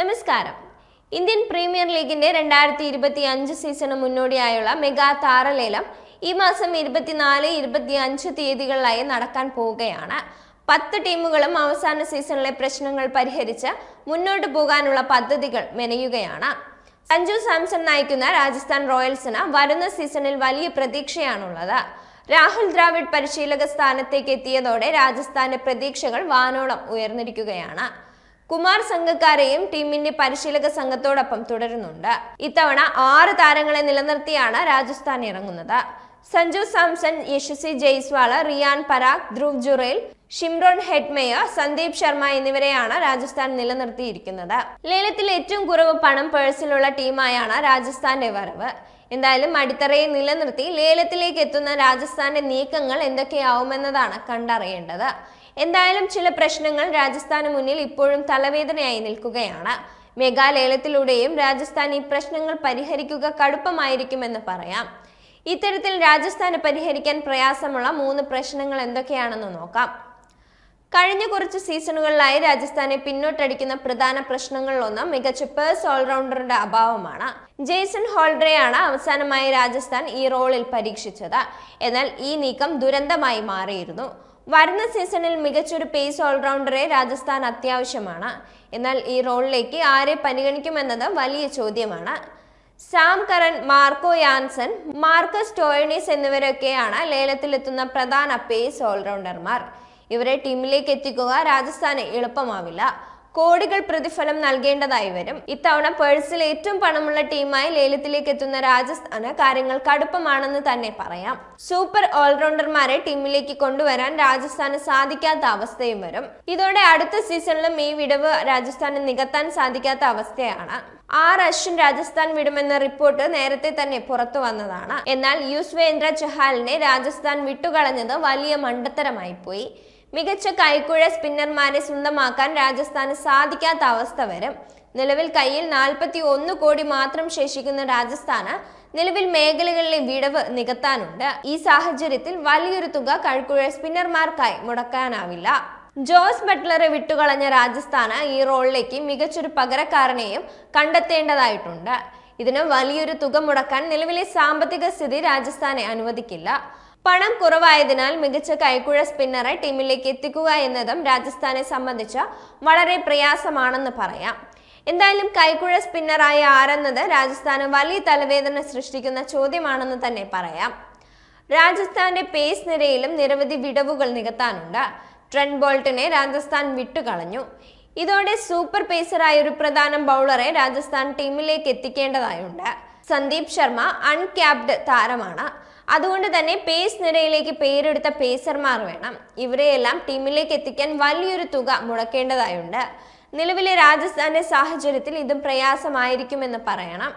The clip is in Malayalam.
നമസ്കാരം. ഇന്ത്യൻ പ്രീമിയർ ലീഗിന്റെ 2025 സീസണ് മുന്നോടിയായുള്ള മെഗാ താരലേലം ഈ മാസം 24, 25 തീയതികളിലായി നടക്കാൻ പോവുകയാണ്. 10 ടീമുകളും അവസാന സീസണിലെ പ്രശ്നങ്ങൾ പരിഹരിച്ച് മുന്നോട്ട് പോകാനുള്ള പദ്ധതികൾ മെനയുകയാണ്. സഞ്ജു സാംസൺ നയിക്കുന്ന രാജസ്ഥാൻ റോയൽസിന് വരുന്ന സീസണിൽ വലിയ പ്രതീക്ഷയാണുള്ളത്. രാഹുൽ ദ്രാവിഡ് പരിശീലക സ്ഥാനത്തേക്ക് എത്തിയതോടെ രാജസ്ഥാന്റെ പ്രതീക്ഷകൾ വാനോളം ഉയർന്നിരിക്കുകയാണ്. കുമാർ സംഘക്കാരെയും ടീമിന്റെ പരിശീലക സംഘത്തോടൊപ്പം തുടരുന്നുണ്ട്. ഇത്തവണ 6 താരങ്ങളെ നിലനിർത്തിയാണ് രാജസ്ഥാൻ ഇറങ്ങുന്നത്. സഞ്ജു സാംസൺ, യശസ്വി ജയ്സ്വാൾ, റിയാൻ പരാഗ്, ധ്രുവ് ജുറേൽ, ഷിംറോൺ ഹെറ്റ്മേയർ, സന്ദീപ് ശർമ്മ എന്നിവരെയാണ് രാജസ്ഥാൻ നിലനിർത്തിയിരിക്കുന്നത്. ലേലത്തിൽ ഏറ്റവും കുറവ് പണം പേഴ്സിലുള്ള ടീമായാണ് രാജസ്ഥാന്റെ വരവ്. എന്തായാലും അടിത്തറയെ നിലനിർത്തി ലേലത്തിലേക്ക് എത്തുന്ന രാജസ്ഥാന്റെ നീക്കങ്ങൾ എന്തൊക്കെയാവുമെന്നതാണ് കണ്ടറിയേണ്ടത്. എന്തായാലും ചില പ്രശ്നങ്ങൾ രാജസ്ഥാന് മുന്നിൽ ഇപ്പോഴും തലവേദനയായി നിൽക്കുകയാണ്. മെഗാ ലേലത്തിലൂടെയും രാജസ്ഥാൻ ഈ പ്രശ്നങ്ങൾ പരിഹരിക്കുക കടുപ്പമായിരിക്കുമെന്ന് പറയാം. ഇത്തരത്തിൽ രാജസ്ഥാന് പരിഹരിക്കാൻ പ്രയാസമുള്ള 3 പ്രശ്നങ്ങൾ എന്തൊക്കെയാണെന്ന് നോക്കാം. കഴിഞ്ഞ കുറച്ച് സീസണുകളിലായി രാജസ്ഥാനെ പിന്നോട്ടടിക്കുന്ന പ്രധാന പ്രശ്നങ്ങളിലൊന്ന് മികച്ച പേസ് ഓൾറൗണ്ടറുടെ അഭാവമാണ്. ജെയ്സൺ ഹോൾഡറെയാണ് അവസാനമായി രാജസ്ഥാൻ ഈ റോളിൽ പരീക്ഷിച്ചത്. എന്നാൽ ഈ നീക്കം ദുരന്തമായി മാറിയിരുന്നു. വരുന്ന സീസണിൽ മികച്ചൊരു പേസ് ഓൾറൗണ്ടറെ രാജസ്ഥാൻ അത്യാവശ്യമാണ്. എന്നാൽ ഈ റോളിലേക്ക് ആരെ പരിഗണിക്കുമെന്നത് വലിയ ചോദ്യമാണ്. Sam Curran, Marco Jansen, Marcus Stoinis എന്നിവരൊക്കെയാണ് ലേലത്തിലെത്തുന്ന പ്രധാന പേസ് ഓൾറൗണ്ടർമാർ. ഇവരെ ടീമിലേക്ക് എത്തിക്കുക രാജസ്ഥാന് എളുപ്പമാവില്ല. കോടികൾ പ്രതിഫലം നൽകേണ്ടതായി വരും. ഇത്തവണ പേഴ്സിൽ ഏറ്റവും പണമുള്ള ടീമായി ലേലത്തിലേക്ക് എത്തുന്ന രാജസ്ഥാന് കാര്യങ്ങൾ കടുപ്പമാണെന്ന് തന്നെ പറയാം. സൂപ്പർ ഓൾറൗണ്ടർമാരെ ടീമിലേക്ക് കൊണ്ടുവരാൻ രാജസ്ഥാന് സാധിക്കാത്ത അവസ്ഥയും വരും. ഇതോടെ അടുത്ത സീസണിലും ഈ വിടവ് രാജസ്ഥാന് നികത്താൻ സാധിക്കാത്ത അവസ്ഥയാണ്. അശ്വിൻ രാജസ്ഥാൻ വിടുമെന്ന റിപ്പോർട്ട് നേരത്തെ തന്നെ പുറത്തു വന്നതാണ്. എന്നാൽ യുസ്വേന്ദ്ര ചഹാലിനെ രാജസ്ഥാൻ വിട്ടുകളഞ്ഞത് വലിയ മണ്ടത്തരമായി പോയി. മികച്ച കൈക്കുഴ സ്പിന്നർമാരെ സ്വന്തമാക്കാൻ രാജസ്ഥാന് സാധിക്കാത്ത അവസ്ഥ വരും. നിലവിൽ കയ്യിൽ 41 കോടി മാത്രം ശേഷിക്കുന്ന രാജസ്ഥാന് നിലവിൽ മേഖലകളിലെ വിടവ് നികത്താനുണ്ട്. ഈ സാഹചര്യത്തിൽ വലിയൊരു തുക കൈക്കുഴ സ്പിന്നർമാർക്കായി മുടക്കാനാവില്ല. ജോസ് ബട്ട്ലറെ വിട്ടുകളഞ്ഞ രാജസ്ഥാന് ഈ റോളിലേക്ക് മികച്ചൊരു പകരക്കാരനെയും കണ്ടെത്തേണ്ടതായിട്ടുണ്ട്. ഇതിന് വലിയൊരു തുക മുടക്കാൻ നിലവിലെ സാമ്പത്തിക സ്ഥിതി രാജസ്ഥാനെ അനുവദിക്കില്ല. പണം കുറവായതിനാൽ മികച്ച കൈക്കുഴ സ്പിന്നറെ ടീമിലേക്ക് എത്തിക്കുക എന്നതും രാജസ്ഥാനെ സംബന്ധിച്ച് വളരെ പ്രയാസമാണെന്ന് പറയാം. എന്തായാലും കൈക്കുഴ സ്പിന്നറായ ആരെന്നത് രാജസ്ഥാന് വലിയ തലവേദന സൃഷ്ടിക്കുന്ന ചോദ്യമാണെന്ന് തന്നെ പറയാം. രാജസ്ഥാന്റെ പേസ് നിരയിലും നിരവധി വിടവുകൾ നികത്താനുണ്ട്. ട്രെന്റ് ബോൾട്ടിനെ രാജസ്ഥാൻ വിട്ടുകളഞ്ഞു. ഇതോടെ സൂപ്പർ പേസറായ ഒരു പ്രധാന ബൗളറെ രാജസ്ഥാൻ ടീമിലേക്ക് എത്തിക്കേണ്ടതായുണ്ട്. സന്ദീപ് ശർമ്മ അൺക്യാപ്ഡ് താരമാണ്. അതുകൊണ്ട് തന്നെ പേസ് നിരയിലേക്ക് പേരെടുത്ത പേസർമാർ വേണം. ഇവരെയെല്ലാം ടീമിലേക്ക് എത്തിക്കാൻ വലിയൊരു തുക മുടക്കേണ്ടതായുണ്ട്. നിലവിലെ രാജസ്ഥാന്റെ സാഹചര്യത്തിൽ ഇതും പ്രയാസമായിരിക്കുമെന്ന് പറയണം.